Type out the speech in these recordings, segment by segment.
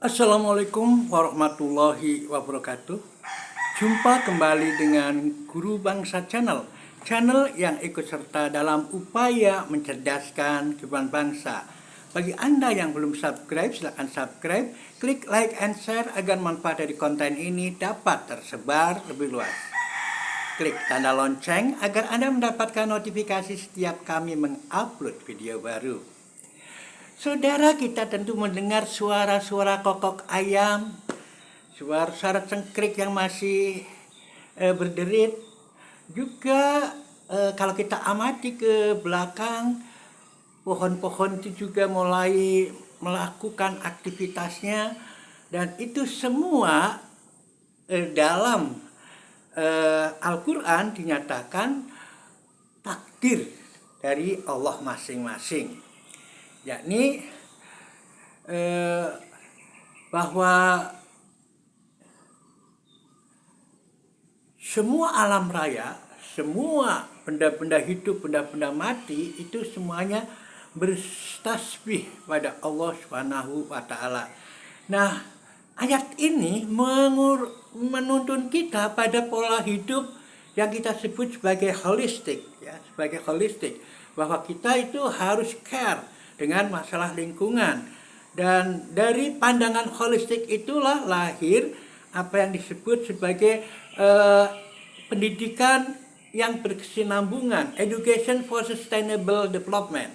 Assalamualaikum warahmatullahi wabarakatuh. Jumpa kembali dengan Guru Bangsa Channel yang ikut serta dalam upaya mencerdaskan kehidupan bangsa. Bagi Anda yang belum subscribe, silakan subscribe, klik like and share agar manfaat dari konten ini dapat tersebar lebih luas. Klik tanda lonceng agar Anda mendapatkan notifikasi setiap kami mengupload video baru. Saudara, kita tentu mendengar suara-suara kokok ayam, suara-suara cengkrik yang masih berderit. Juga kalau kita amati ke belakang, pohon-pohon itu juga mulai melakukan aktivitasnya, dan itu semua dalam Al-Quran dinyatakan takdir dari Allah masing-masing, yakni bahwa semua alam raya, semua benda-benda hidup, benda-benda mati, itu semuanya bertasbih pada Allah Subhanahu wa Ta'ala. Nah, ayat ini menuntun kita pada pola hidup yang kita sebut sebagai holistik, ya, sebagai holistik, bahwa kita itu harus care dengan masalah lingkungan. Dan dari pandangan holistik itulah lahir apa yang disebut sebagai pendidikan yang berkesinambungan, education for sustainable development.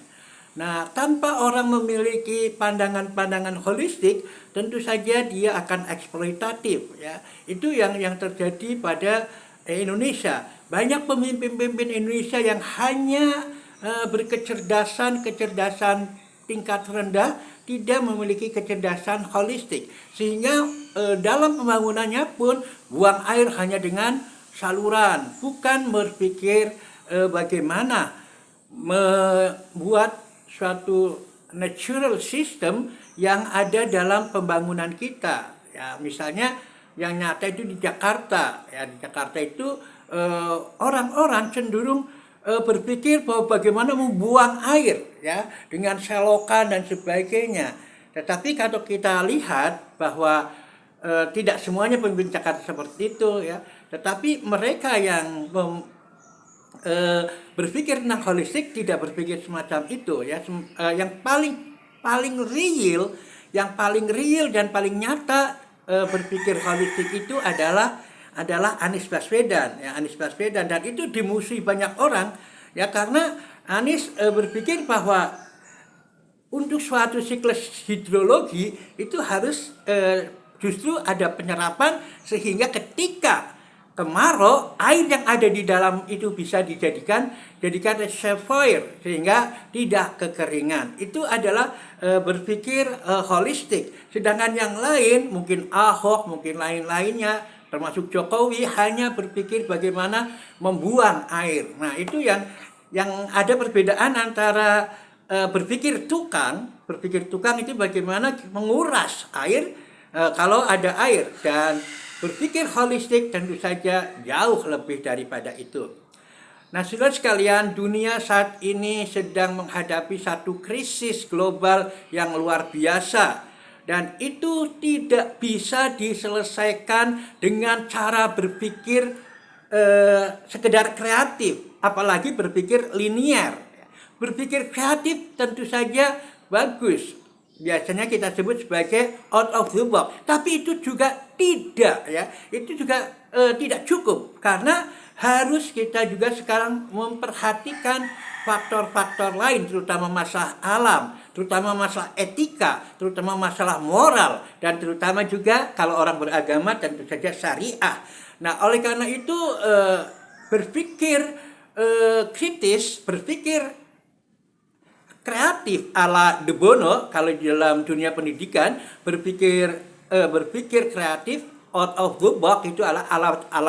Nah, tanpa orang memiliki pandangan-pandangan holistik, tentu saja dia akan eksploitatif, ya. Itu yang terjadi pada Indonesia. Banyak pemimpin-pemimpin Indonesia yang hanya berkecerdasan tingkat rendah, tidak memiliki kecerdasan holistik, sehingga dalam pembangunannya pun buang air hanya dengan saluran, bukan berpikir bagaimana membuat suatu natural system yang ada dalam pembangunan kita. Ya, misalnya yang nyata itu di Jakarta. Ya, di Jakarta itu orang-orang cenderung berpikir bahwa bagaimana membuang air, ya, dengan selokan dan sebagainya. Tetapi kalau kita lihat bahwa tidak semuanya pemimpin Jakarta seperti itu, ya. Tetapi mereka yang berpikir tentang holistik tidak berpikir semacam itu, ya. Yang paling real dan paling nyata berpikir holistik itu adalah Anies Baswedan, ya, Anies Baswedan, dan itu dimusuhi banyak orang, ya, karena Anies berpikir bahwa untuk suatu siklus hidrologi itu harus justru ada penyerapan, sehingga ketika kemarau, air yang ada di dalam itu bisa dijadikan reservoir sehingga tidak kekeringan. Itu adalah berpikir holistik. Sedangkan yang lain, mungkin Ahok, mungkin lain-lainnya, termasuk Jokowi, hanya berpikir bagaimana membuang air. Nah, itu yang ada perbedaan antara berpikir tukang itu bagaimana menguras air kalau ada air, dan berpikir holistik tentu saja jauh lebih daripada itu. Nah, saudara sekalian, dunia saat ini sedang menghadapi satu krisis global yang luar biasa. Dan itu tidak bisa diselesaikan dengan cara berpikir sekedar kreatif, apalagi berpikir linear. Berpikir kreatif tentu saja bagus. Biasanya kita sebut sebagai out of the box. Tapi itu juga tidak, ya. Itu juga tidak cukup, karena harus kita juga sekarang memperhatikan faktor-faktor lain, terutama masalah alam, terutama masalah etika, terutama masalah moral, dan terutama juga kalau orang beragama tentu saja syariah. Nah, oleh karena itu berpikir kritis, berpikir kreatif ala De Bono, kalau di dalam dunia pendidikan berpikir kreatif out of the box itu ala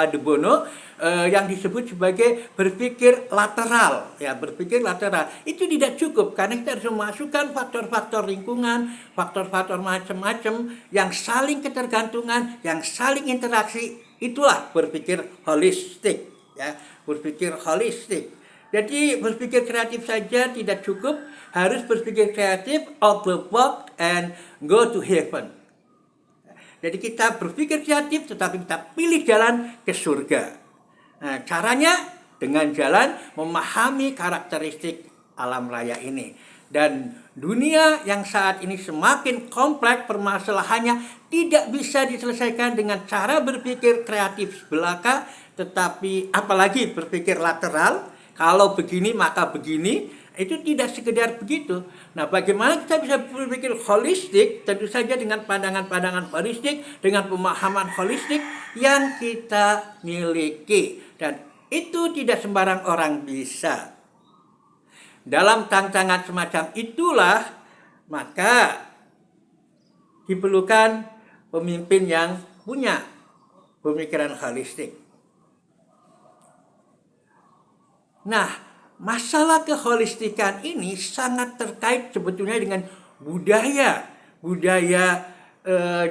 De Bono, yang disebut sebagai berpikir lateral, ya, berpikir lateral. Itu tidak cukup, karena kita harus memasukkan faktor-faktor lingkungan, faktor-faktor macam-macam yang saling ketergantungan, yang saling interaksi. Itulah berpikir holistik, ya, berpikir holistik. Jadi berpikir kreatif saja tidak cukup, harus berpikir kreatif out the box and go to heaven. Jadi kita berpikir kreatif tetapi kita pilih jalan ke surga. Nah, caranya dengan jalan memahami karakteristik alam raya ini. Dan dunia yang saat ini semakin kompleks permasalahannya tidak bisa diselesaikan dengan cara berpikir kreatif belaka, tetapi apalagi berpikir lateral, kalau begini maka begini. Itu tidak sekedar begitu. Nah, bagaimana kita bisa berpikir holistik? Tentu saja dengan pandangan-pandangan holistik, dengan pemahaman holistik yang kita miliki. Dan itu tidak sembarang orang bisa. Dalam tantangan semacam itulah, maka diperlukan pemimpin yang punya pemikiran holistik. Nah, masalah keholistikan ini sangat terkait sebetulnya dengan budaya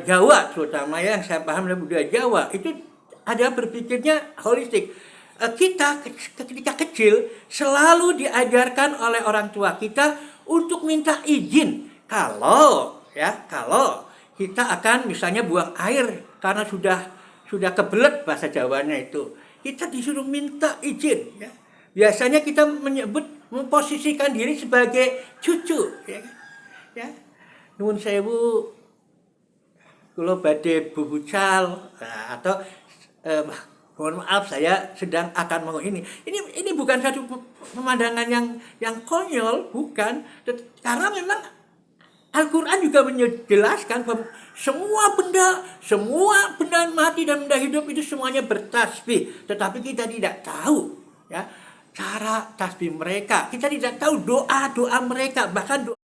Jawa, terutama yang saya paham adalah budaya Jawa. Itu ada berpikirnya holistik. Kita ketika kecil selalu diajarkan oleh orang tua kita untuk minta izin kalau kita akan misalnya buang air karena sudah kebelet bahasa Jawanya itu. Kita disuruh minta izin, ya. Biasanya kita memposisikan diri sebagai cucu, ya. Nuwun sewu, kula badhe bubucal, atau mohon maaf saya sedang akan mau ini. Ini bukan satu pemandangan yang konyol, bukan. Karena memang Al-Quran juga menjelaskan bahwa semua benda mati dan benda hidup itu semuanya bertasbih. Tetapi kita tidak tahu, ya, cara tasbih mereka. Kita tidak tahu doa mereka, bahkan doa